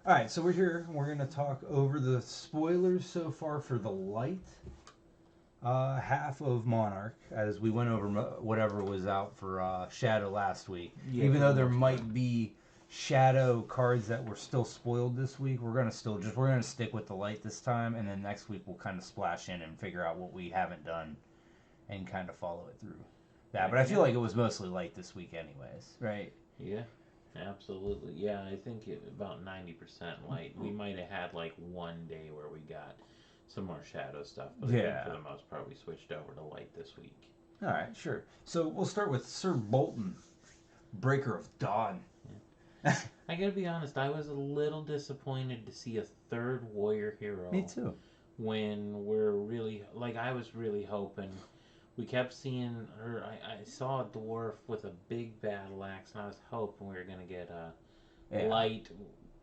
All right, so we're here. We're going to talk over the spoilers so far for the light half of Monarch, as we went over whatever was out for Shadow last week. Yeah, Even for though the there most might part. be Shadow cards that were still spoiled this week, we're gonna stick with the light this time, and then next week we'll kind of splash in and figure out what we haven't done and kind of follow it through. Yeah, but I feel Yeah. like it was mostly light this week, anyways, right? Yeah, absolutely. Yeah, I think about 90% light. We might have had like one day where we got some more shadow stuff, but I think for Yeah. the most part we switched over to light this week. All right, sure. So we'll start with Sir Bolton, Breaker of Dawn. Yeah. I gotta be honest, I was a little disappointed to see a third warrior Me hero too. when we're really, like, I was really hoping. We kept seeing her. I saw a dwarf with a big battle axe, and I was hoping we were gonna get a Yeah. light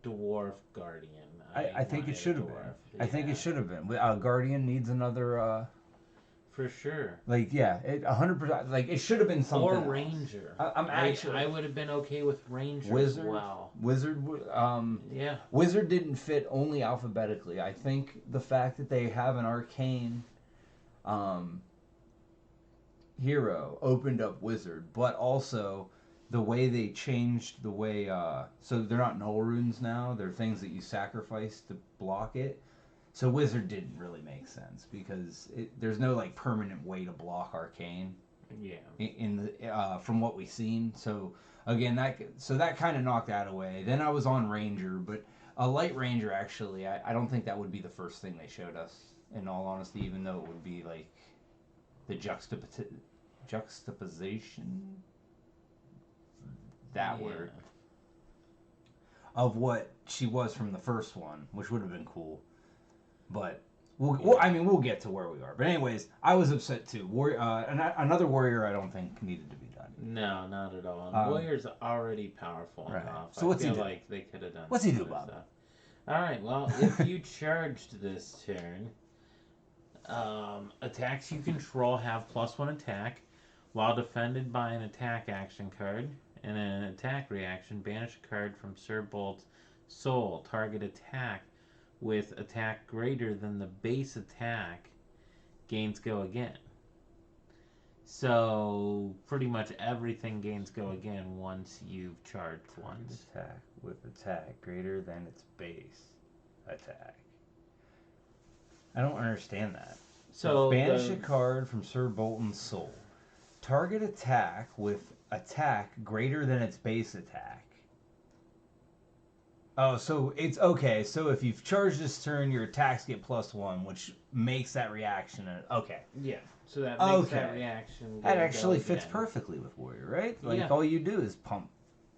dwarf guardian. I think it wanted a should have been. dwarf. I think it Yeah, should have been. Guardian needs another. for sure. Like yeah, 100%. Like it should have been something Or else. ranger. I'm actually I would have been okay with ranger as wizard. well. Wizard. Yeah. Wizard didn't fit only alphabetically. I think the fact that they have an arcane, um, hero opened up wizard, but also the way they changed the way. So they're not null runes now. They're things that you sacrifice to block it. So wizard didn't really make sense because there's no like permanent way to block arcane Yeah. in the from what we've seen. So again, that kind of knocked that away. Then I was on ranger, but a light ranger actually, I don't think that would be the first thing they showed us. In all honesty, even though it would be like the juxtaposition, that Yeah. word, of what she was from the first one, which would have been cool. But we'll get to where we are. But anyways, I was upset too. Another warrior, I don't think needed to be done. No, not at all. Um, Warrior's already powerful right. enough. So I what's he feel do? like they could have done. What's he do, other Bob? stuff. All right. Well, if you charged this turn, attacks you control have +1 attack, while defended by an attack action card. And an attack reaction, banish a card from Sir Bolt's soul. Target attack with attack greater than the base attack gains go again. So pretty much everything gains go again once you've charged once. Attack with attack greater than its base attack. I don't understand that. So Banish a card from Sir Bolton's soul. Target attack with attack greater than its base attack. Oh, so it's okay. So if you've charged this turn, your attacks get +1, which makes that reaction. Okay. Yeah. So that makes that reaction. That actually go fits again. perfectly with Warrior, right? Like Yeah. all you do is pump.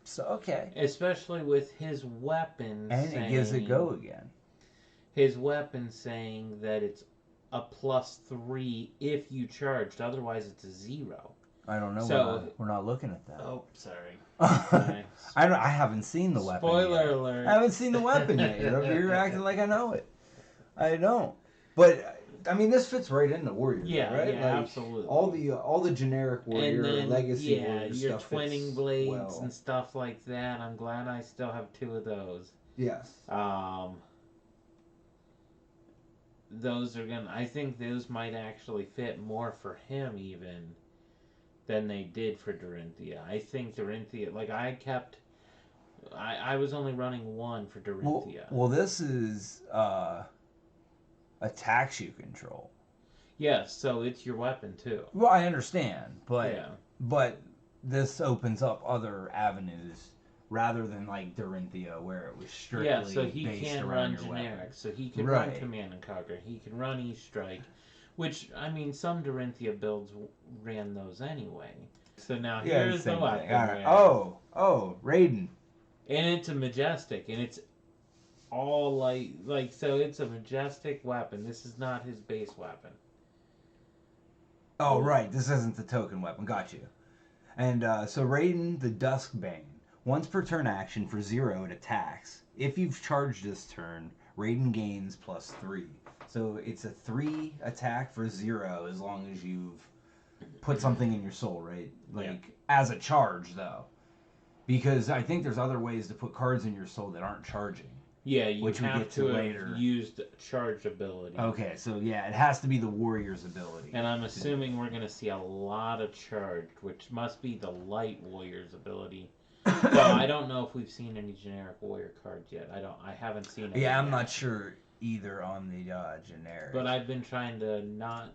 So okay. Especially with his weapon And saying, it gives it go again. His weapon saying that it's a +3 if you charged. Otherwise, it's a 0. I don't know. So we're not looking at that. Oh, sorry. I haven't seen the weapon. Spoiler yet. alert. I haven't seen the weapon yet. You're acting like I know it. I don't. But I mean, this fits right into Warrior. Yeah, right? yeah, like, absolutely. All the generic Warrior and then, legacy yeah, Warrior your stuff twinning fits blades well. and stuff like that. I'm glad I still have 2 of those. Yes. Those are gonna. I think those might actually fit more for him even than they did for Dorinthia. I think Dorinthia, like I was only running 1 for Dorinthia. Well, this is attacks you control. Yes, so it's your weapon too. Well, I understand, but Yeah. but this opens up other avenues rather than like Dorinthia, where it was strictly Yeah, so he based can around run your generic. weapon. So he can Right. run Command and Conquer. He can run E-Strike, which, I mean, some Dorinthia builds ran those anyway. So now here's the weapon. All right. Oh, Raiden. And it's a majestic, and it's all like so it's a majestic weapon. This is not his base weapon. Oh, right. This isn't the token weapon. Got you. And so Raiden the Duskbane. Once per turn action for 0, it attacks. If you've charged this turn, Raiden gains +3. So it's a 3 attack for 0 as long as you've put something in your soul, right? Like as a charge though. Because I think there's other ways to put cards in your soul that aren't charging. Yeah, you which we have get to to have later. used charged ability. Okay, so yeah, it has to be the warrior's ability. And I'm assuming we're going to see a lot of charged, which must be the light warrior's ability. Well, I don't know if we've seen any generic warrior cards yet. I haven't seen any. Yeah, I'm yet. not sure either on the generic. But I've been trying to not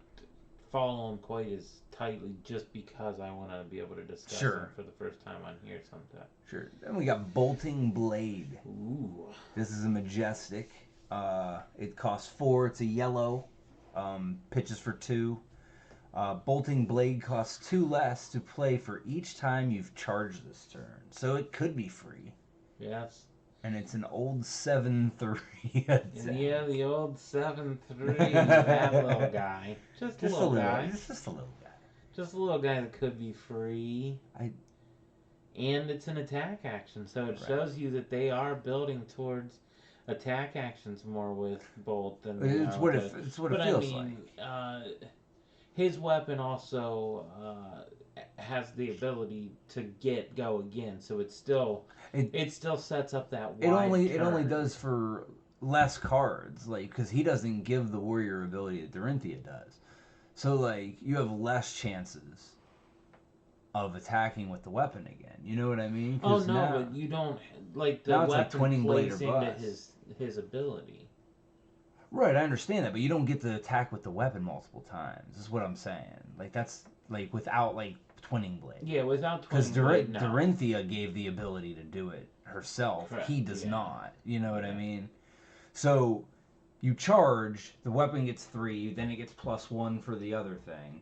follow them quite as tightly just because I want to be able to discuss them for the first time on here sometime. Sure. Then we got Bolting Blade. Ooh. This is a majestic. It costs 4. It's a yellow. Pitches for 2. Bolting Blade costs 2 less to play for each time you've charged this turn. So it could be free. Yes. And it's an old 7/3. Yeah, the old 7/3. That little guy. Just a little guy. Just a little guy. Just a little guy that could be free. And it's an attack action, so it shows you that they are building towards attack actions more with Bolt than it's what it feels like. His weapon also has the ability to go again, so it still sets up that wide it only does for less cards, like, because he doesn't give the warrior ability that Dorinthia does, so like you have less chances of attacking with the weapon again. You know what I mean? Oh no, now, but you don't like the weapon plays into his ability. Right, I understand that, but you don't get to attack with the weapon multiple times. Is what I'm saying. Like that's like without like Twinning Blade. Yeah, without Twinning Blade. Because Dorinthia gave the ability to do it herself. Correct. He does not. You know what I mean? So you charge, the weapon gets 3, then it gets +1 for the other thing.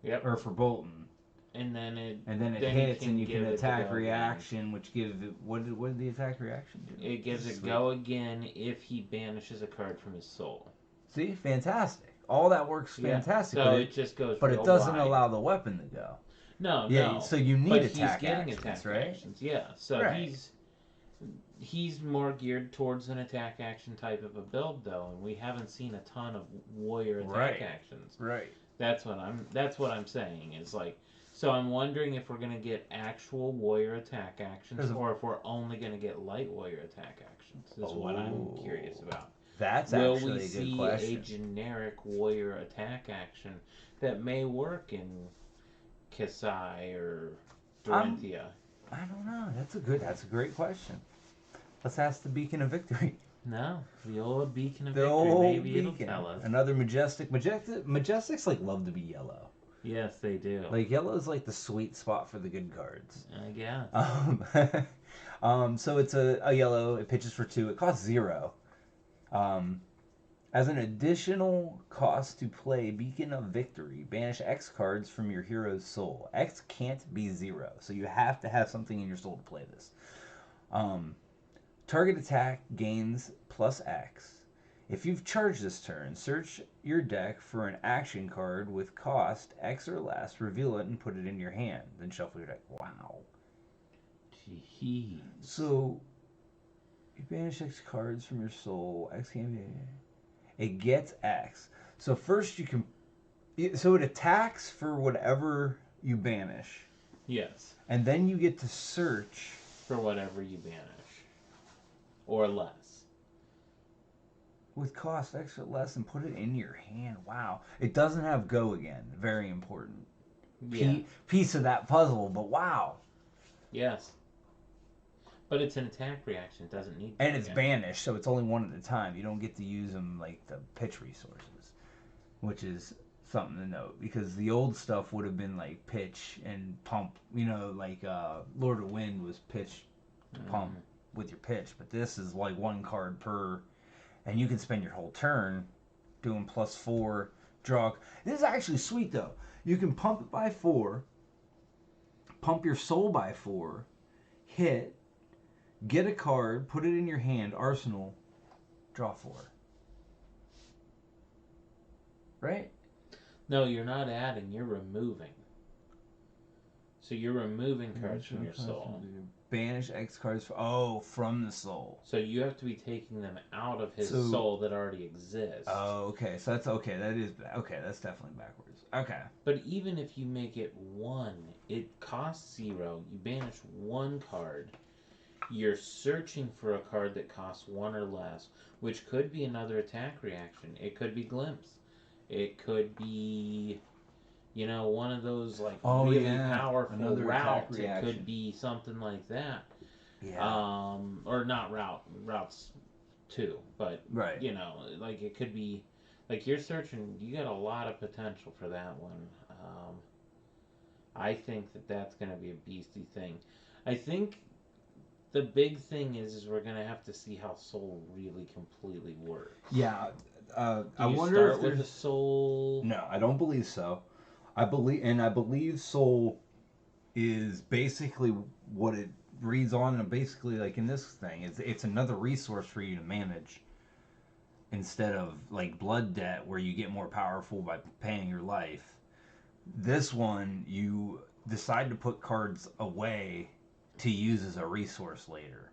Yep. Or for Bolton. And then it hits, and you can attack reaction, which gives it. What did the attack reaction do? It gives it go again if he banishes a card from his soul. See, fantastic. All that works fantastic. So it just goes. But it doesn't allow the weapon to go. No, no. So you need attack he's getting actions, attack right? actions. Yeah. So he's more geared towards an attack action type of a build, though, and we haven't seen a ton of warrior attack actions. Right. That's what I'm saying. Is like. So I'm wondering if we're going to get actual warrior attack actions or if we're only going to get light warrior attack actions. Is what I'm curious about. That's Will actually we a good question. see a generic warrior attack action that may work in Kasai or Dorinthia? I don't know. That's a great question. Let's ask the Beacon of Victory. No, the old Beacon of Victory. Maybe it'll tell us. Another majestic. Majestics like love to be yellow. Yes, they do. Like yellow is like the sweet spot for the good cards. I guess. So it's a yellow. It pitches for 2. It costs 0. As an additional cost to play Beacon of Victory, banish X cards from your hero's soul. X can't be 0, so you have to have something in your soul to play this. Target attack gains +X. If you've charged this turn, search your deck for an action card with cost X or less, reveal it, and put it in your hand. Then shuffle your deck. Wow. Jeez. So, you banish X cards from your soul. X can't be... It gets X. So first you can... So it attacks for whatever you banish. Yes. And then you get to search... For whatever you banish. Or less. With cost X or less and put it in your hand. Wow. It doesn't have go again. Very important. Piece of that puzzle, but wow. Yes. But it's an attack reaction. It doesn't need and it's banished, so it's only one at a time. You don't get to use them like the pitch resources, which is something to note. Because the old stuff would have been like pitch and pump. You know, like Lord of Wind was pitch to pump with your pitch. But this is like 1 card per... And you can spend your whole turn doing +4, draw. This is actually sweet, though. You can pump it by 4, pump your soul by 4, hit, get a card, put it in your hand, arsenal, draw 4. Right? No, you're not adding, you're removing. So you're removing cards from your soul. Banish X cards from the soul. So you have to be taking them out of his soul that already exists. Oh, okay. So that's okay. That's definitely backwards. Okay. But even if you make it 1, it costs 0. You banish 1 card. you're searching for a card that costs 1 or less, which could be another attack reaction. It could be Glimpse. It could be, one of those like Oh really yeah, powerful another attack routes. It reaction. could be something like that. Yeah. Or not routes too, but Right. like it could be like you're searching. You got a lot of potential for that one. I think that's going to be a beastly thing. I think the big thing is we're gonna have to see how Soul really completely works. Yeah. Do I you wonder start if with there's. a Soul? No, I don't believe so. I believe Soul is basically what it reads on, and basically like in this thing, it's another resource for you to manage instead of like Blood Debt where you get more powerful by paying your life. This one you decide to put cards away to use as a resource later.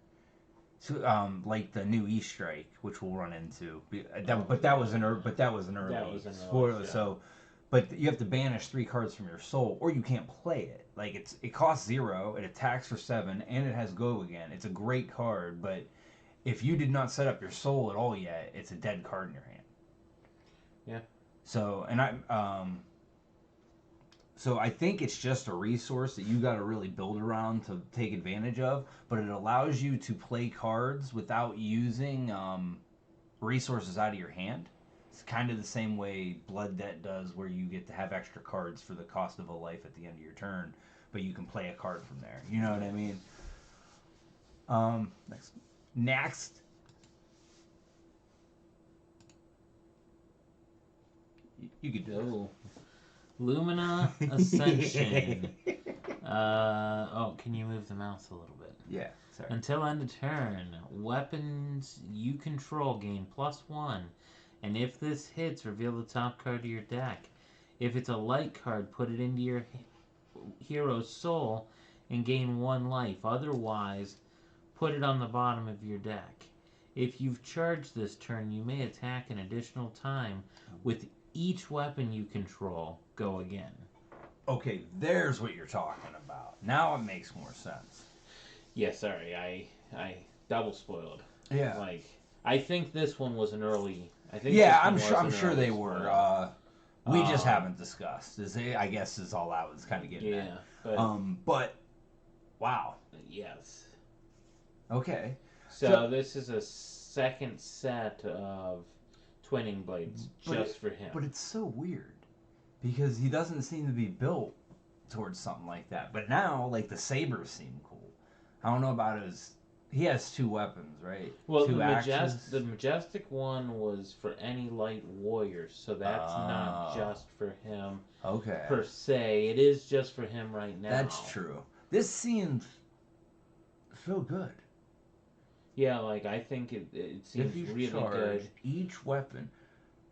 So, like the new E Strike, which we'll run into, but that was an early That was an early spoiler. show. So, but you have to banish 3 cards from your soul, or you can't play it. Like it costs 0, it attacks for 7, and it has go again. It's a great card, but if you did not set up your soul at all yet, it's a dead card in your hand. Yeah. So, so I think it's just a resource that you got to really build around to take advantage of, but it allows you to play cards without using resources out of your hand. It's kind of the same way Blood Debt does, where you get to have extra cards for the cost of a life at the end of your turn, but you can play a card from there. You know what I mean? Next. You could do it. Oh. Lumina Ascension. Can you move the mouse a little bit? Yeah, sorry. Until end of turn, weapons you control gain +1, and if this hits, reveal the top card of your deck. If it's a light card, put it into your hero's soul and gain 1 life. Otherwise, put it on the bottom of your deck. If you've charged this turn, you may attack an additional time with each weapon you control. Go again. Okay, there's what you're talking about. Now it makes more sense. Yeah, sorry, I double spoiled. Yeah. Like, I think this one was an early. I think. Yeah, this one I'm sure they were. We just Um, haven't discussed. I guess is all I was kind of getting Yeah, at. But wow. yes. Okay. So this is a second set of twinning blades just for him. But it's so weird because he doesn't seem to be built towards something like that. But now, like the sabers seem cool. I don't know about his. He has 2 weapons, right? Well, 2 the majestic one was for any light warriors, so that's not just for him. Okay. Per se, it is just for him right now. That's true. This seems so good. Yeah, like I think it seems really good. Each weapon.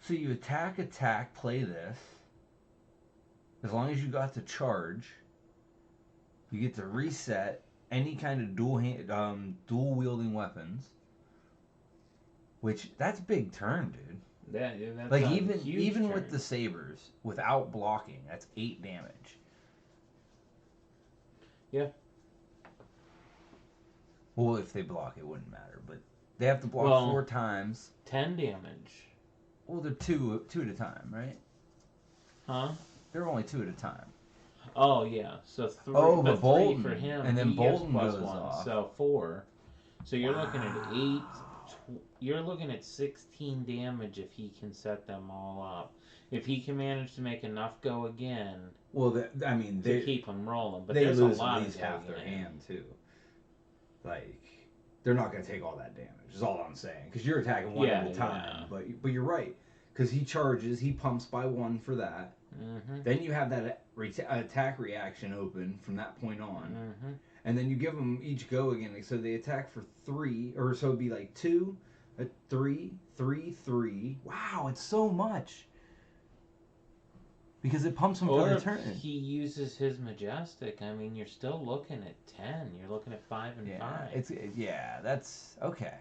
So you attack, play this. As long as you got to charge, you get to reset any kind of dual wielding weapons. Which that's a big turn, dude. That's Like a huge even turn. with the sabers, without blocking, that's 8 damage. Yeah. Well, if they block, it wouldn't matter, but they have to block 4 times. 10 damage. Well, they're two at a time, right? Huh? They're only 2 at a time. Oh yeah, so 3. Oh, but 3 Bolton, for him, and then he gets Bolton plus goes 1, off. so 4. So you're looking at 8. You're looking at 16 damage if he can set them all up. If he can manage to make enough go again. Well, to keep them rolling, but they there's lose a lot at least of half their hand too. Like they're not going to take all that damage. Is all I'm saying. Because you're attacking one at a time. Yeah. But you're right. Because he charges, he pumps by 1 for that. Mm-hmm. Then you have that attack reaction open from that point on. Mm-hmm. And then you give them each go again. So they attack for 3, or so it'd be like 2, 3, 3, 3. Wow, it's so much. Because it pumps them for the turn. If he uses his majestic, I mean, you're still looking at 10. You're looking at 5 and 5. That's okay.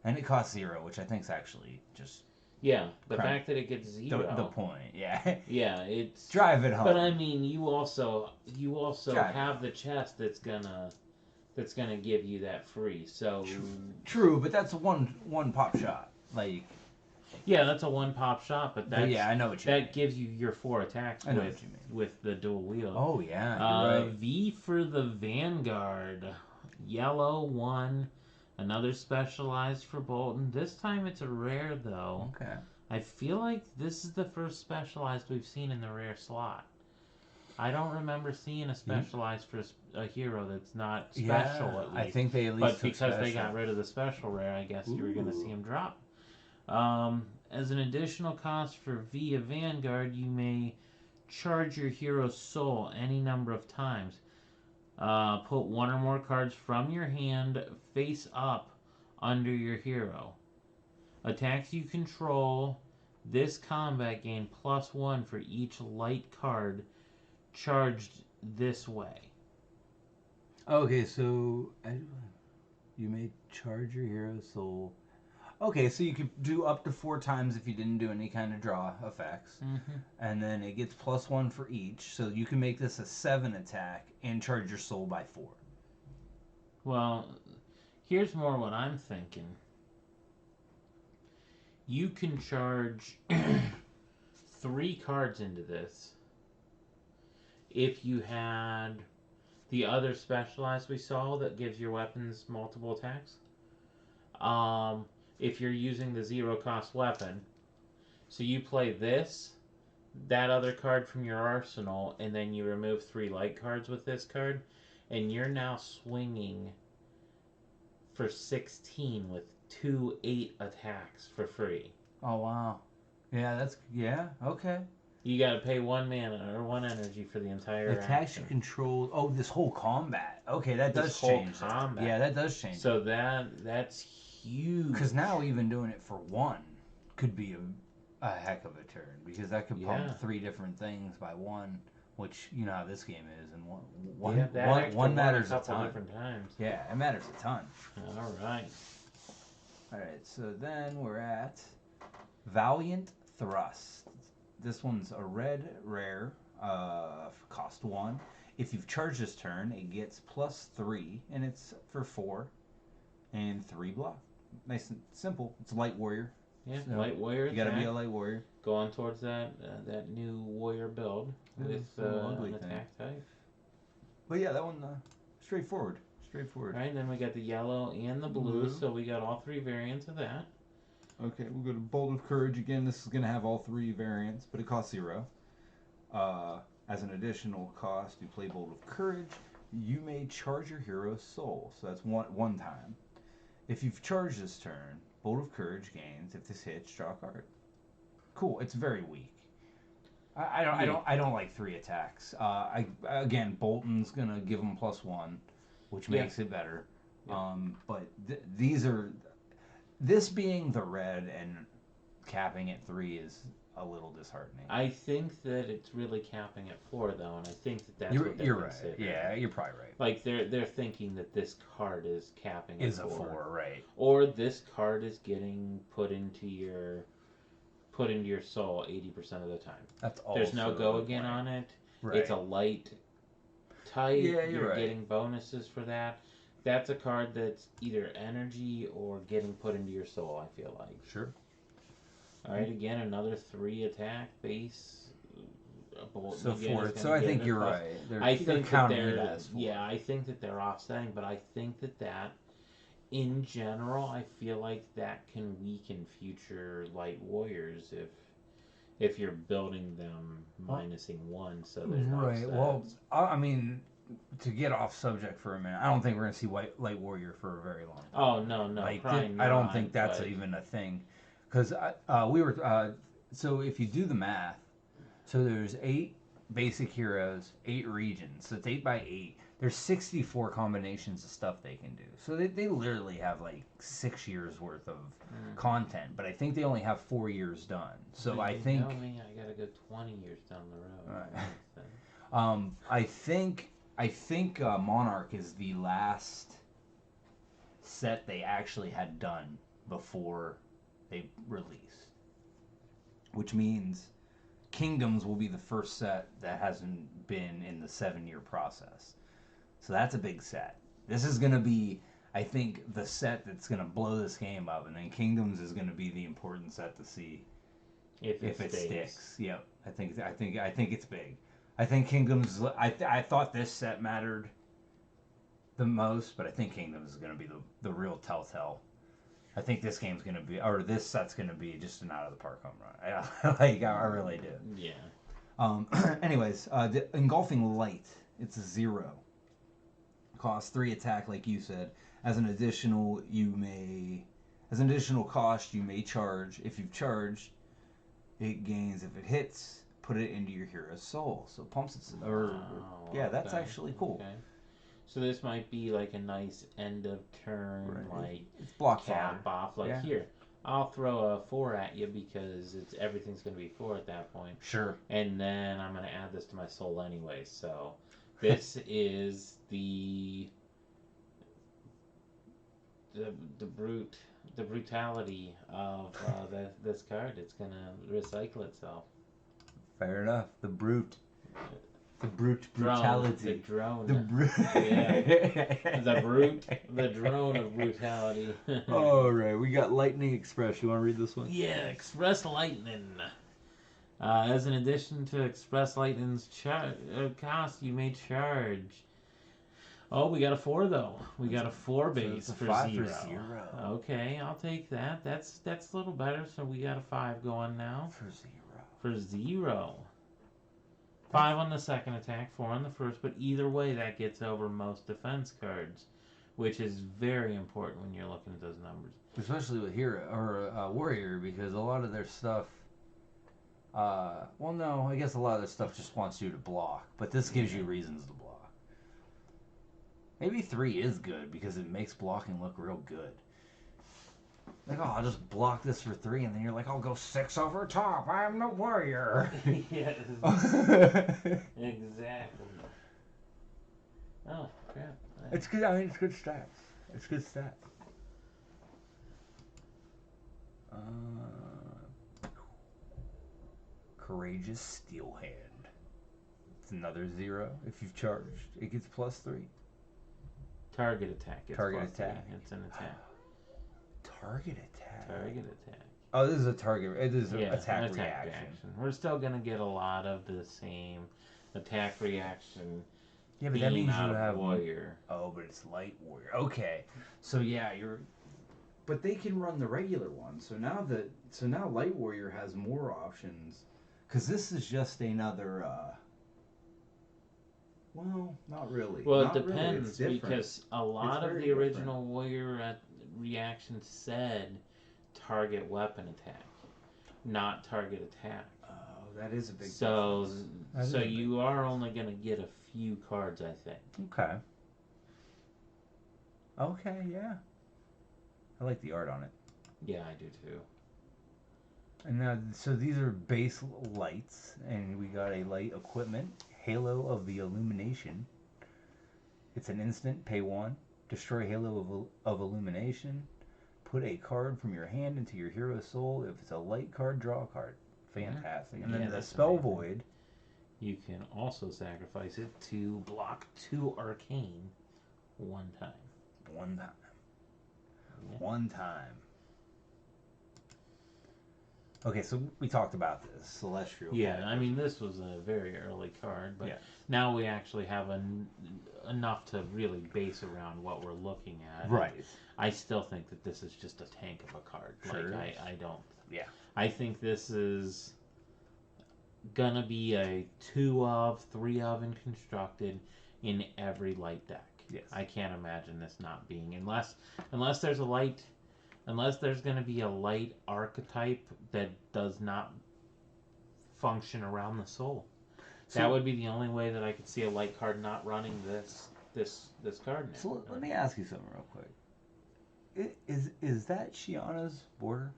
And it costs 0, which I think is actually just the fact that it gets 0. The point, yeah. Yeah, it's drive it home. But I mean, you also have the chest that's that's going to give you that free. So True, but that's one pop shot. Like, yeah, that's a one pop shot, but that's yeah, I know what you mean. that gives you your 4 attacks I know what you mean. with the dual wield. Oh yeah, you're right. V for the Vanguard, yellow 1, another specialized for Bolton. This time it's a rare though. Okay. I feel like this is the first specialized we've seen in the rare slot. I don't remember seeing a specialized for a hero that's not special, Yeah, at least. I think they at least But took because they special. got rid of the special rare, I guess you were going to see Ooh. him drop. As an additional cost for Via Vanguard, you may charge your hero's soul any number of times. Put one or more cards from your hand face up under your hero. Attacks you control this combat gain +1 for each light card charged this way. Okay, so you may charge your hero's soul. Okay, so you could do up to 4 times if you didn't do any kind of draw effects. Mm-hmm. And then it gets +1 for each, so you can make this a 7 attack and charge your soul by 4. Well, here's more what I'm thinking. You can charge 3 cards into this if you had the other specialized we saw that gives your weapons multiple attacks. If you're using the 0 cost weapon, so you play this, that other card from your arsenal, and then you remove 3 light cards with this card, and you're now swinging for 16 with 2 8 attacks for free. Oh wow. Yeah, okay. You gotta pay 1 mana or 1 energy for the entire Attacks you action. control. Oh, this whole combat. Okay, that This does whole change. combat. Yeah, that does change. So that's huge. Because now even doing it for 1 could be a heck of a turn, because that could pump 3 different things by 1, which you know how this game is, and one matters a ton. Different times. Yeah, it matters a ton. All right. All right, so then we're at Valiant Thrust. This one's a red rare, cost 1. If you've charged this turn, it gets +3, and it's for 4 and 3 block. Nice and simple. It's a light warrior. Yeah, So light warrior. You gotta be a light warrior. Going towards that new warrior build with an attack type. But yeah, that one straightforward. Straightforward. Right, then we got the yellow and the blue, so we got all 3 variants of that. Okay, we'll go to Bolt of Courage again. This is gonna have all 3 variants, but it costs 0. As an additional cost, you play Bolt of Courage. You may charge your hero's soul, so that's one time. If you've charged this turn, Bolt of Courage gains. If this hits, draw a card. Cool. It's very weak. I don't like 3 attacks. Again, Bolton's gonna give them +1, which makes it better. Yeah. But this being the red and capping at 3 is a little disheartening. I think that it's really capping at 4 though, and I think that's what they're You're right. considering. Yeah, you're probably right. Like they're thinking that this card is capping Is at a 4. 4, right? Or this card is getting put into your soul 80% of the time. That's all. There's no go again on it. Right. It's a light type. Yeah, you're right. getting bonuses for that. That's a card that's either energy or getting put into your soul, I feel like. Sure. Alright, again, another 3 attack base. So 4. So I think you're right. I think counting that it as 4. yeah, I think that they're offsetting, but I think that in general, I feel like that can weaken future light warriors if you're building them minusing 1, so they're not right. set. Well, I mean, to get off subject for a minute, I don't think we're gonna see light warrior for a very long time. Oh no, Like, probably not, I don't think that's but even a thing, because we were so if you do the math, so there's 8 basic heroes, 8 regions, so it's 8 by 8. There's 64 combinations of stuff they can do. So they literally have like 6 years worth of content, but I think they only have 4 years done. So I think. Tell me I gotta go 20 years down the road. Right. I think Monarch is the last set they actually had done before they released, which means Kingdoms will be the first set that hasn't been in the 7-year process. So that's a big set. This is gonna be, I think, the set that's gonna blow this game up, and then Kingdoms is gonna be the important set to see if it stays. sticks. Yep, I think it's big. I think Kingdoms. I thought this set mattered the most, but I think Kingdoms is gonna be the real telltale. I think this game's gonna be, or this set's gonna be just an out of the park home run. I really do. Yeah. Anyways, the Engulfing Light. It's a 0. Cost 3 attack, like you said. As an additional cost, you may charge. If you've charged, it gains. If it hits, put it into your hero's soul. So it pumps it. That's actually cool. Okay. So this might be like a nice end of turn, like it's block cap off. Like here, I'll throw a 4 at you because everything's going to be 4 at that point. Sure. And then I'm going to add this to my soul anyway. So this is the brutality of this card. It's going to recycle itself. Fair enough. The brutality. The drone. The brute. Yeah. The drone of brutality. All right, we got Lightning Express. You want to read this one? Yeah, Express Lightning. As an addition to Express Lightning's cost, you may charge. Oh, we got a 4 though. We got a 4 base so for 5 0. for 0. Okay, I'll take that. That's a little better. So we got a 5 going now. For 0. 5 on the second attack, 4 on the first, but either way that gets over most defense cards, which is very important when you're looking at those numbers. Especially with hero or warrior, because a lot of their stuff. Well, no, I guess a lot of their stuff just wants you to block, but this gives you reasons to block. Maybe 3 is good because it makes blocking look real good. Like, oh, I'll just block this for 3, and then you're like, I'll go 6 over top. I'm the warrior. Yes. Exactly. Oh, crap. It's good. I mean, it's good stats. It's good stats. Courageous Steel Hand. It's another 0. If you've charged, it gets +3. Target attack. Target attack. It's an attack. Target attack. Target attack. Oh, this is a target. It is an attack reaction. We're still gonna get a lot of the same attack reaction. Yeah, but that means you have warrior. Oh, but it's light warrior. Okay, so yeah, But they can run the regular one. So now light warrior has more options, because this is just another. Well, not really. Well, not it depends really. because a lot of the original warrior reactions said target weapon attack, not target attack. Oh, that is a big difference. So you are difference. only going to get a few cards, I think. Okay. Okay, yeah. I like the art on it. Yeah, I do too. And now, so these are base lights, and we got a light equipment, Halo of the Illumination. It's an instant, pay 1, destroy Halo of Illumination, put a card from your hand into your hero's soul. If it's a light card, draw a card. Fantastic. And then the Spell amazing. Void. You can also sacrifice it to block 2 arcane 1 time. One time. Yeah. One time. Okay, so we talked about this Celestial. Yeah, I mean, this was a very early card, but Yeah. now we actually have enough to really base around what we're looking at. Right. I still think that this is just a tank of a card. Sure. Like, I don't. Yeah. I think this is gonna be a 2 of, 3 of, and constructed in every light deck. Yes. I can't imagine this not being, unless there's a light. Unless there's going to be a light archetype that does not function around the soul. So, that would be the only way that I could see a light card not running this card now. So let me ask you something real quick. Is that Shiana's border?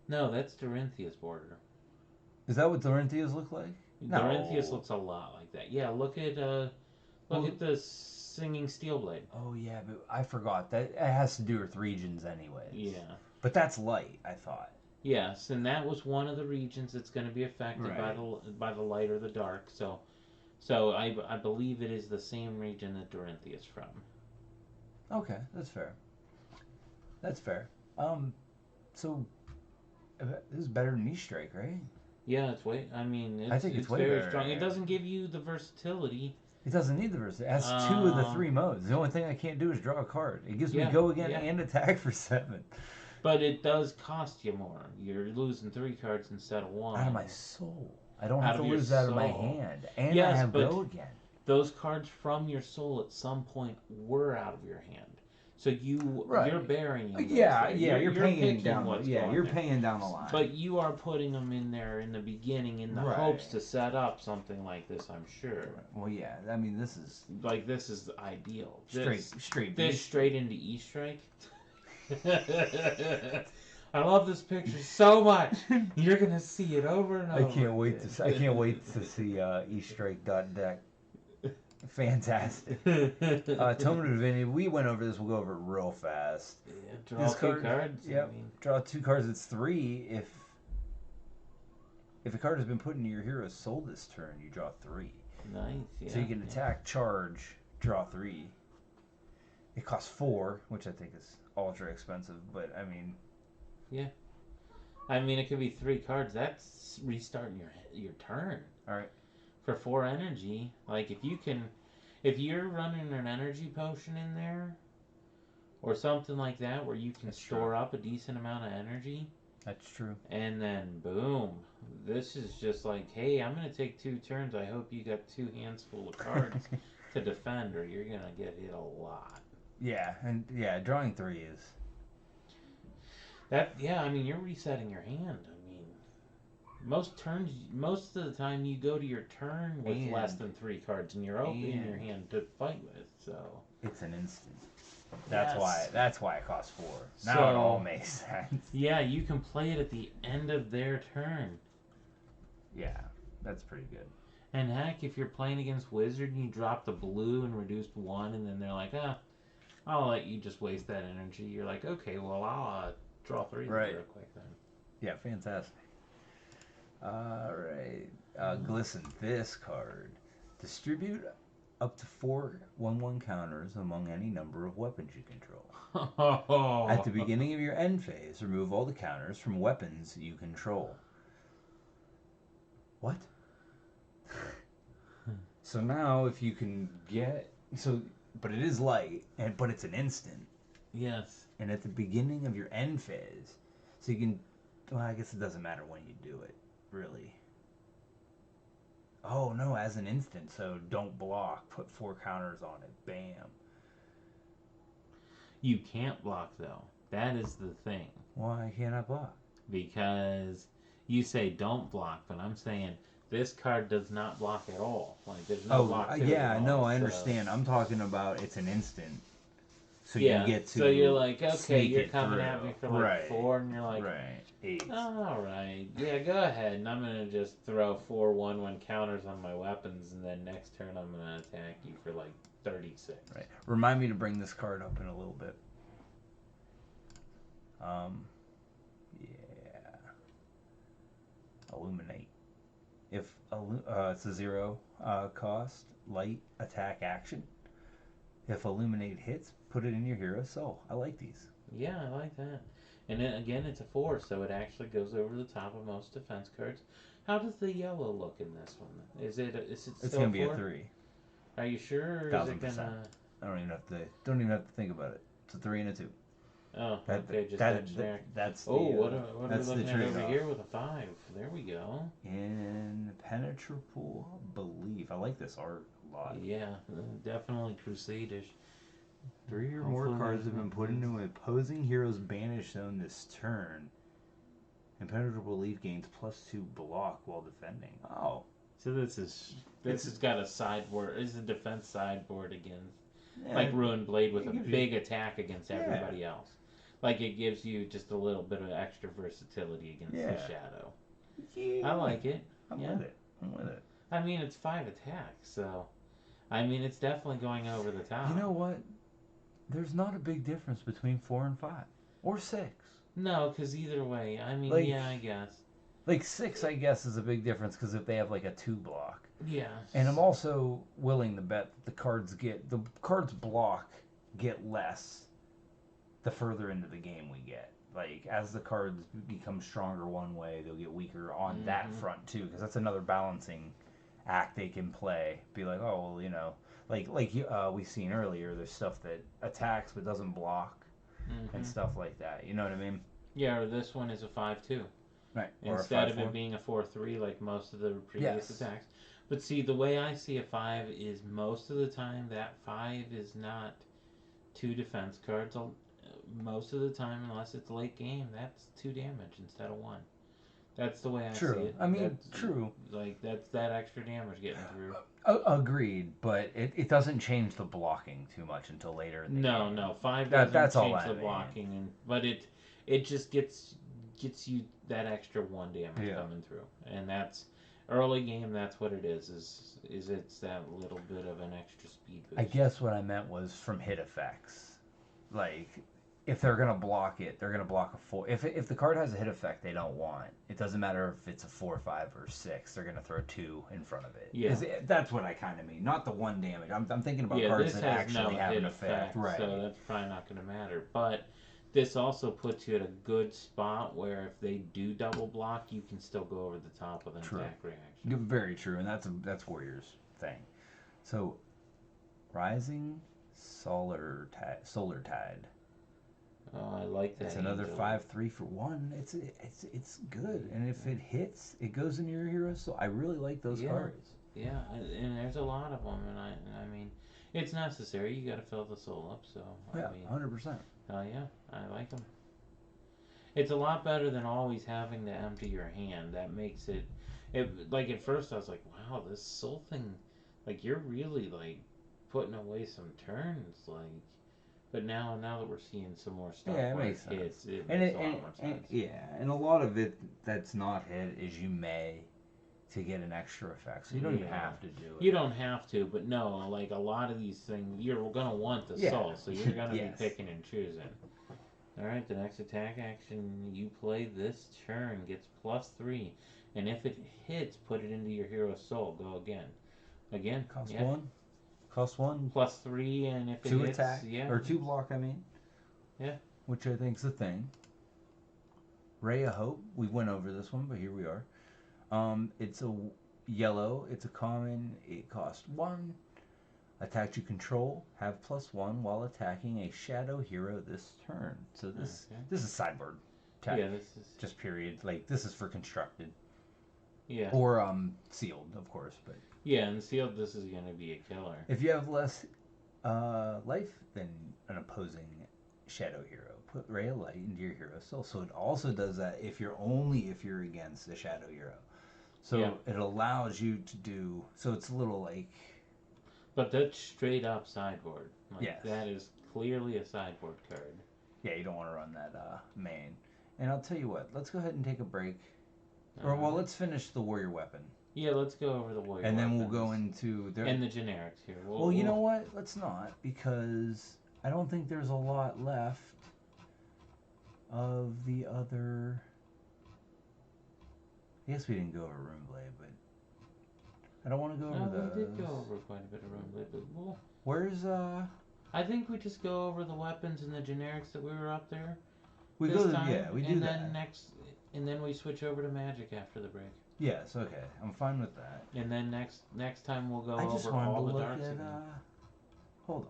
No, that's Dorinthia's border. Is that what Dorinthia's look like? No. Dorinthia's looks a lot like that. Yeah, look at the Singing Steelblade. Oh yeah, but I forgot that it has to do with regions anyways. Yeah. But that's light, I thought. Yes, and that was one of the regions that's going to be affected by the light or the dark. So So I believe it is the same region that Dorinthia is from. Okay, that's fair. That's fair. So this is better than E-Strike, right? Yeah, it's way. I mean, I think it's way very better. strong. It doesn't give you the versatility. It doesn't need the versatility. It has two of the three modes. The only thing I can't do is draw a card. It gives me Yeah, go again yeah. and attack for 7. But it does cost you more. You're losing 3 cards instead of 1. Out of my soul. I don't Out have to of your lose that out of my soul. hand. And I Yes, have but go again. those cards from your soul at some point were out of your hand. So Right. you're burying them. Yeah, you're paying picking down. what's Yeah, going you're there. paying down the line. But you are putting them in there in the beginning in the Right. hopes to set up something like this, I'm sure. Well, yeah. I mean, this is Like, this is the ideal. straight. This straight into E-Strike. I love this picture so much. You're gonna see it over and over. I can't wait to see E-Strike deck. Fantastic. Tome of Divinity. We went over this. We'll go over it real fast. Yeah, draw This 2 card, cards. Yep. I mean, Draw 2 cards. It's 3. If a card has been put into your hero's soul this turn, you draw 3. nice. Yeah, So you can attack, charge, draw 3. It costs 4, which I think is ultra expensive. But I mean, I mean, it could be 3 cards. That's restarting your turn. all right. For 4 energy, like if you're running an energy potion in there, or something like that, where you can store up a decent amount of energy, That's true. and then boom, this is just like, hey, I'm gonna take 2 turns. I hope you got 2 hands full of cards to defend, or you're gonna get hit a lot. Drawing 3 is. That I mean, you're resetting your hand. I mean, most of the time, you go to your turn with And- less than 3 cards, and you're opening your hand to fight with. So It's an instant. That's Yes. why it costs 4. Now So- it all makes sense. yeah, you can play it at the end of their turn. Yeah, that's pretty good. And heck, if you're playing against Wizard and you drop the blue and reduced 1, and then they're like, I'll let you just waste that energy. You're like, okay, well, I'll draw 3 Right. real quick then. Yeah, fantastic. Alright. Glisten, this card. Distribute up to 4 1/1 counters among any number of weapons you control. At the beginning of your end phase, remove all the counters from weapons you control. What? So now if you can get... But it is light, but it's an instant. Yes. And at the beginning of your end phase, so you can... Well, I guess it doesn't matter when you do it, really. Oh, no, as an instant, so don't block. Put 4 counters on it. Bam. You can't block, though. That is the thing. Why can't I block? Because you say don't block, but I'm saying this card does not block at all. Like, there's no block to it at all, I so- understand. I'm talking about it's an instant. So yeah, you get to so you're like, okay, sneak you're it coming through. at me for like Right. 4, and you're like, Right. 8. all right, yeah, go ahead, and I'm gonna just throw 4 1/1 counters on my weapons, and then next turn I'm gonna attack you for like 36. Right. Remind me to bring this card up in a little bit. Yeah. Illuminate. If it's a 0 cost light attack action. If Illuminate hits, put it in your hero's soul. I like these. Yeah, I like that. And then again, it's a 4, so it actually goes over the top of most defense cards. How does the yellow look in this one? Is it still It's gonna be a 4? 3. Are you sure? Or is it 1000%. gonna? I don't even have to think about it. It's a 3 and a 2. Oh, okay, just that generic. That's the, Oh, what are we that's the looking at over trade-off. here with a 5? There we go. Impenetrable belief. I like this art a lot. Yeah, definitely Crusade-ish. 3 or more Hopefully cards there's have been put into an opposing hero's banish zone this turn. Impenetrable belief gains +2 block while defending. Oh. So this has got a sideboard. This is a defense sideboard against, Yeah, like Ruined Blade with it a gives you- big attack against Yeah. everybody else. Like it gives you just a little bit of extra versatility against the Yeah. shadow. yeah. I like it. I'm yeah. with it. I'm with it. I mean, it's 5 attacks, so I mean, it's definitely going over the top. You know what? There's not a big difference between 4 and 5. Or 6. No, because either way, I mean, Like- yeah, I guess. Like 6, I guess, is a big difference because if they have like a 2 block. Yeah. And I'm also willing to bet that the cards block get less the further into the game we get. Like, as the cards become stronger one way, they'll get weaker on that front too, because that's another balancing act they can play. Be like, oh well, like we seen earlier, there's stuff that attacks but doesn't block and stuff like that. You know what I mean? Yeah, or this one is a 5-2. Right. Instead of it being a 4-3 like most of the previous attacks. But see, the way I see a 5 is most of the time that 5 is not 2 defense cards. Most of the time, unless it's late game, that's 2 damage instead of 1. That's the way I see it. I mean, true. Like, that's that extra damage getting through. Agreed, but it doesn't change the blocking too much until later in the game. No, 5 doesn't change the mean. blocking, but it just gets you that extra 1 damage coming through, and that's early game. That's what it is it's that little bit of an extra speed boost. I guess what I meant was from hit effects, like. If they're gonna block it, they're gonna block a 4. If the card has a hit effect they don't want, it doesn't matter if it's a 4, 5, or 6. They're gonna throw 2 in front of it. Yeah, that's what I kind of mean. Not the 1 damage. I'm thinking about cards that actually have an effect. Right. So that's probably not gonna matter. But this also puts you at a good spot where if they do double block, you can still go over the top with an attack reaction. Very true, and that's Warriors thing. So, Rising Solar Tide. Oh, I like that. It's another 5/3 for 1. It's good, and if it hits, it goes into your hero. So I really like those cards. Yeah, and there's a lot of them, and I mean, it's necessary. You got to fill the soul up. So yeah, I mean, 100%. Yeah, I like them. It's a lot better than always having to empty your hand. That makes it. Like at first I was like, wow, this soul thing, like you're really like putting away some turns, like. But now that we're seeing some more stuff, it makes sense. It makes a lot more sense. And a lot of it that's not hit is you may to get an extra effect, so you don't even have to do it. You don't have to, but no, like a lot of these things, you're gonna want the soul, so you're gonna be picking and choosing. All right, the next attack action you play this turn gets +3, and if it hits, put it into your hero's soul. Go again. Cost 1. Cost 1. +3, and if it 2 hits, attack or 2 block. I mean. Yeah. Which I think's the thing. Ray of Hope. We went over this one, but here we are. It's a yellow. It's a common. It costs 1. Attack you control. Have +1 while attacking a shadow hero this turn. So this is sideboard. Attack. Yeah, this is just period. Like this is for constructed. Yeah. Or sealed, of course, but. Yeah, and sealed, this is going to be a killer. If you have less life than an opposing shadow hero, put Ray of Light into your hero soul. So it also does that if you're against the shadow hero. So it allows you to do. So it's a little like. But that's straight up sideboard. Like that is clearly a sideboard card. Yeah, you don't want to run that main. And I'll tell you what. Let's go ahead and take a break. Well, let's finish the warrior weapon. Yeah, let's go over the warrior and then weapons. We'll go into and the generics here. Well, you know what? Let's not, because I don't think there's a lot left of the other. I guess we didn't go over Runeblade, but I don't want to go over those. We did go over quite a bit of Runeblade, but where's I think we just go over the weapons and the generics that we were up there. We do that. And then we switch over to Magic after the break. Yes, okay. I'm fine with that. And then next time we'll go over all the darks again. Hold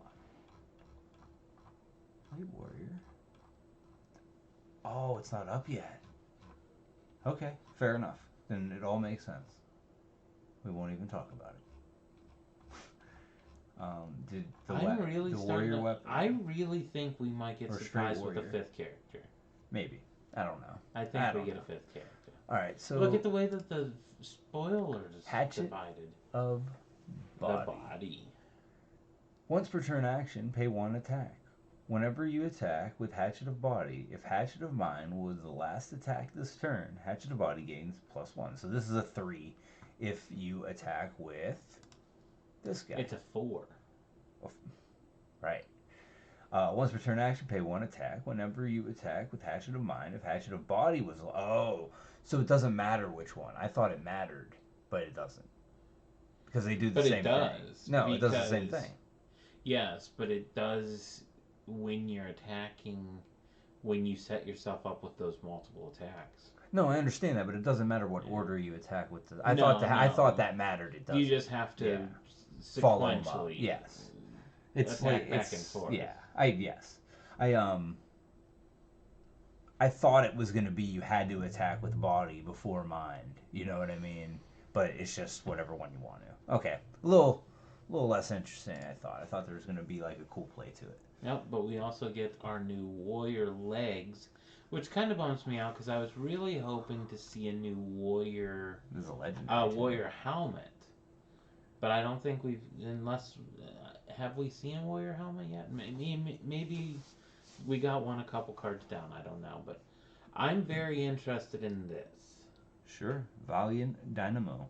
on. Light Warrior. Oh, it's not up yet. Okay, fair enough. Then it all makes sense. We won't even talk about it. Did the warrior weapon? I really think we might get surprised with a 5th character. Maybe. I don't know. I think we get a 5th character. All right, so look at the way that the spoilers divided of body. The body. Once per turn action, pay 1 attack. Whenever you attack with Hatchet of Body, if Hatchet of Mind was the last attack this turn, Hatchet of Body gains +1. So this is a 3 if you attack with this guy. It's a 4. Right. Once per turn action, pay 1 attack. Whenever you attack with Hatchet of Mind, if Hatchet of Body was... Oh, so it doesn't matter which one. I thought it mattered, but it doesn't. Because they do the But same it thing. does. No, it does the same thing. Yes, but it does when you're attacking, when you set yourself up with those multiple attacks. No, I understand that, but it doesn't matter what order you attack with. I No. thought that mattered. It doesn't. You just have to follow them up. sequentially Yes, it's attack like back and forth. Yeah, I thought it was gonna be you had to attack with body before mind. You know what I mean? But it's just whatever one you want to. Okay, a little less interesting. I thought there was gonna be like a cool play to it. Yep, but we also get our new warrior legs, which kind of bums me out because I was really hoping to see a new warrior. This is a legendary. Warrior helmet, but I don't think we've unless have we seen a warrior helmet yet? Maybe we got one a couple cards down. I don't know, but I'm very interested in this. Sure, Valiant Dynamo.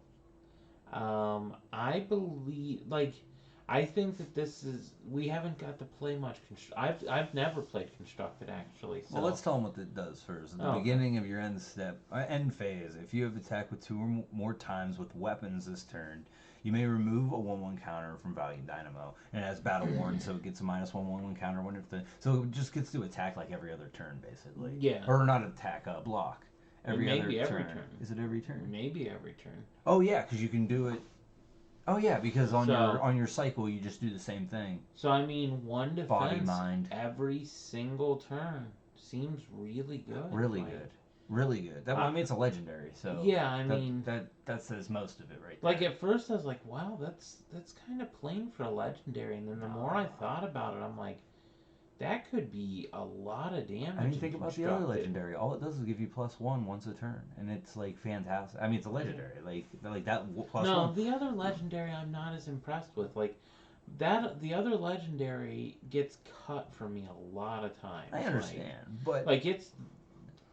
I believe I think that this is we haven't got to play much. I've never played constructed actually. So. Well, let's tell them what it does first. At the beginning of your end step, end phase, if you have attacked with 2 or more times with weapons this turn, you may remove a 1/1 counter from Valiant Dynamo, and it has Battle Worn, so it gets a -1/1 counter so it just gets to attack like every other turn, basically. Yeah. Or not attack, block. Every every turn. Is it every turn? Maybe every turn. Oh yeah, because you can do it. Oh yeah, because on your cycle you just do the same thing. So I mean, 1 defense body mind every single turn seems really good. Really good. Really good. I mean, it's a legendary, so yeah. I mean, that says most of it right there. Like at first, I was like, "Wow, that's kind of plain for a legendary," and then the more I thought about it, I'm like, "That could be a lot of damage." I mean, think about the other legendary. All it does is give you +1 once a turn, and it's like fantastic. I mean, it's a legendary, like that +1. No, the other legendary I'm not as impressed with. Like that, the other legendary gets cut for me a lot of times. I understand, but it's.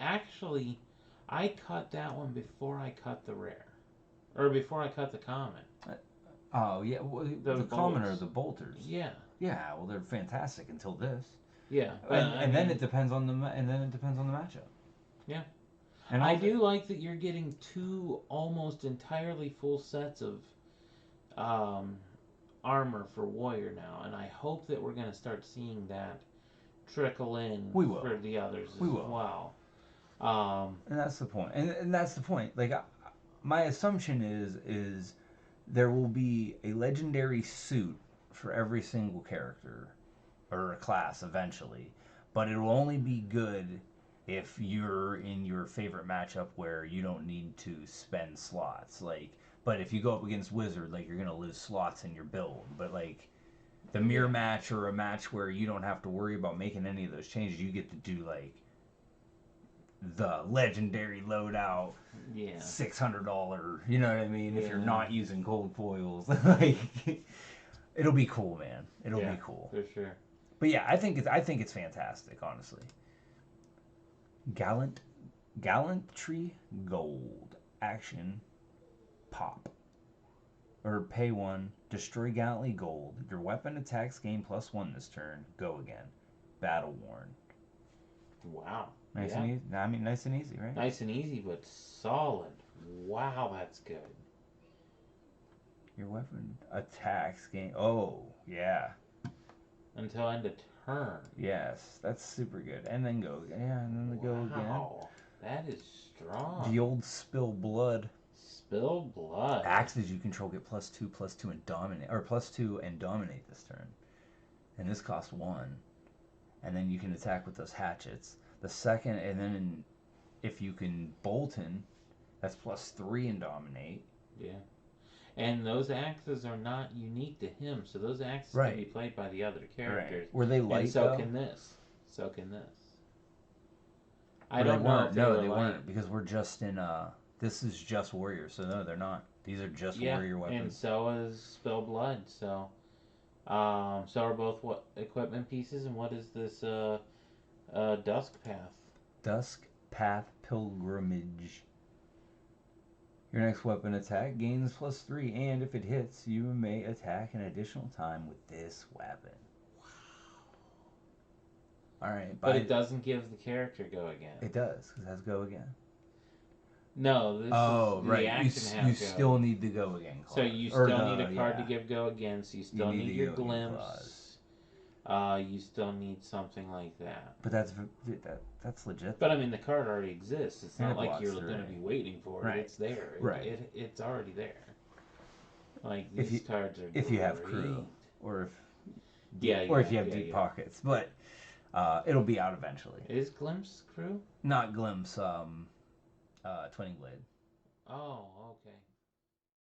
Actually, I cut that one before I cut the rare. Or before I cut the common. Oh, yeah. Well, the common are the bolters. Yeah. Yeah, well, they're fantastic until this. Yeah. And then it depends on the matchup. Yeah. And I do like that you're getting 2 almost entirely full sets of armor for warrior now, and I hope that we're going to start seeing that trickle in for the others as well. And that's the point. And that's the point. Like, my assumption is there will be a legendary suit for every single character or a class eventually, but it will only be good if you're in your favorite matchup where you don't need to spend slots. But if you go up against Wizard, you're gonna lose slots in your build. But the mirror match or a match where you don't have to worry about making any of those changes, you get to do the legendary loadout, $600. You know what I mean? If you're not using gold foils, it'll be cool, man. It'll be cool for sure. But yeah, I think it's fantastic, honestly. Gallantry Gold action pop. Or pay 1, destroy Gallantly Gold. Your weapon attacks gain +1 this turn. Go again. Battle Worn. Wow. Nice and easy. I mean, nice and easy, right? Nice and easy, but solid. Wow, that's good. Your weapon attacks gain. Oh, yeah. Until end of turn. Yes, that's super good. And then go. Yeah, and then go again. Wow, that is strong. The old Spill Blood. Spill Blood. Axes you control get +2/+2 and dominate, or +2 and dominate this turn. And this costs 1. And then you can attack with those hatchets. The second, and then if you can Bolton, that's +3 and dominate. Yeah. And those axes are not unique to him, so those axes can be played by the other characters. Right. Were they light, and so can this. So can this. I don't know if they weren't, because we're just in, this is just warrior, so no, they're not. These are just warrior weapons. And so is Spill Blood, so... so are both equipment pieces, and what is this, Dusk Path? Dusk Path Pilgrimage. Your next weapon attack gains +3, and if it hits, you may attack an additional time with this weapon. All right, But it doesn't give the character go again. It does, because it has go again. No, this is right. the action You go. still need the go again clause. So you still need a card to give go again, so you still need your glimpse. You still need something like that. But that's legit. But I mean, the card already exists. It's not like you're going to be waiting for it. Right. It's there. Right. It's already there. Like these cards are. If you have crew, or if if you have deep pockets, but it'll be out eventually. Is Glimpse crew? Not Glimpse. Twinning Blade. Oh, okay.